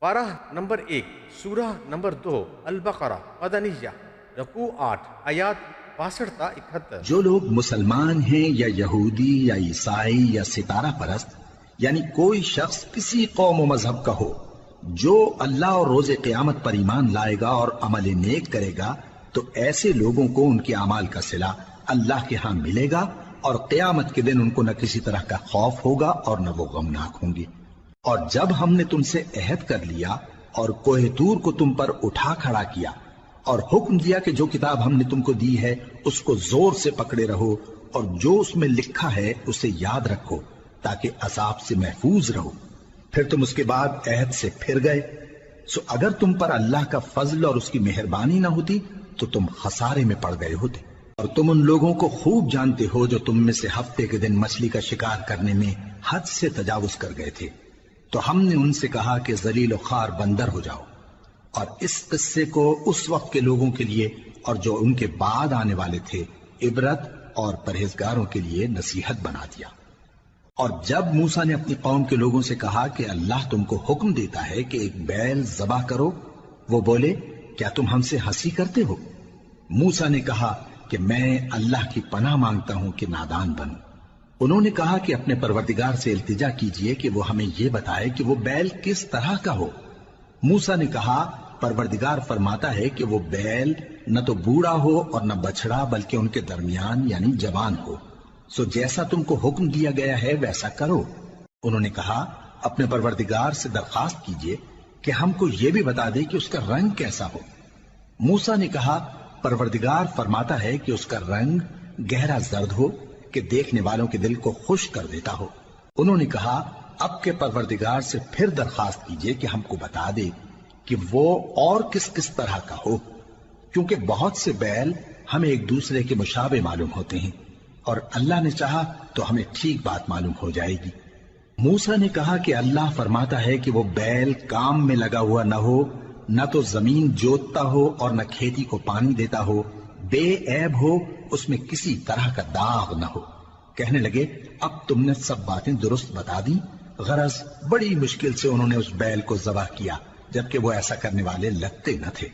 پارہ نمبر 1 سورہ نمبر 2 البقرہ مدنیہ رکوع 8 آیات 62 تا 71۔ جو لوگ مسلمان ہیں یا یہودی یا عیسائی یا ستارہ پرست، یعنی کوئی شخص کسی قوم و مذہب کا ہو، جو اللہ اور روز قیامت پر ایمان لائے گا اور عمل نیک کرے گا، تو ایسے لوگوں کو ان کے اعمال کا صلہ اللہ کے ہاں ملے گا، اور قیامت کے دن ان کو نہ کسی طرح کا خوف ہوگا اور نہ وہ غمناک ہوں گے۔ اور جب ہم نے تم سے عہد کر لیا اور کوہ طور کو تم پر اٹھا کھڑا کیا اور حکم دیا کہ جو کتاب ہم نے تم کو دی ہے اس کو زور سے پکڑے رہو، اور جو اس میں لکھا ہے اسے یاد رکھو تاکہ عذاب سے محفوظ رہو، پھر تم اس کے بعد عہد سے پھر گئے، سو اگر تم پر اللہ کا فضل اور اس کی مہربانی نہ ہوتی تو تم خسارے میں پڑ گئے ہوتے۔ اور تم ان لوگوں کو خوب جانتے ہو جو تم میں سے ہفتے کے دن مچھلی کا شکار کرنے میں حد سے تجاوز کر گئے تھے، تو ہم نے ان سے کہا کہ ذلیل و خوار بندر ہو جاؤ، اور اس قصے کو اس وقت کے لوگوں کے لیے اور جو ان کے بعد آنے والے تھے عبرت اور پرہیزگاروں کے لیے نصیحت بنا دیا۔ اور جب موسیٰ نے اپنی قوم کے لوگوں سے کہا کہ اللہ تم کو حکم دیتا ہے کہ ایک بیل ذبح کرو، وہ بولے کیا تم ہم سے ہنسی کرتے ہو؟ موسیٰ نے کہا کہ میں اللہ کی پناہ مانگتا ہوں کہ نادان بنوں۔ انہوں نے کہا کہ اپنے پروردگار سے التجا کیجئے کہ وہ ہمیں یہ بتائے کہ وہ بیل کس طرح کا ہو۔ موسیٰ نے کہا پروردگار فرماتا ہے کہ وہ بیل نہ تو بوڑھا ہو اور نہ بچڑا، بلکہ ان کے درمیان یعنی جوان ہو، سو جیسا تم کو حکم دیا گیا ہے ویسا کرو۔ انہوں نے کہا اپنے پروردگار سے درخواست کیجئے کہ ہم کو یہ بھی بتا دے کہ اس کا رنگ کیسا ہو۔ موسیٰ نے کہا پروردگار فرماتا ہے کہ اس کا رنگ گہرا زرد ہو کہ دیکھنے والوں کے دل کو خوش کر دیتا ہو۔ انہوں نے کہا اب کے پروردگار سے پھر درخواست کیجئے کہ ہم کو بتا دے کہ وہ اور کس کس طرح کا ہو، کیونکہ بہت سے بیل ہمیں ایک دوسرے کے مشابہ معلوم ہوتے ہیں، اور اللہ نے چاہا تو ہمیں ٹھیک بات معلوم ہو جائے گی۔ موسیٰ نے کہا کہ اللہ فرماتا ہے کہ وہ بیل کام میں لگا ہوا نہ ہو، نہ تو زمین جوتتا ہو اور نہ کھیتی کو پانی دیتا ہو، بے عیب ہو، اس میں کسی طرح کا داغ نہ ہو۔ کہنے لگے اب تم نے سب باتیں درست بتا دی، غرض بڑی مشکل سے انہوں نے اس بیل کو ذبح کیا، جبکہ وہ ایسا کرنے والے لگتے نہ تھے۔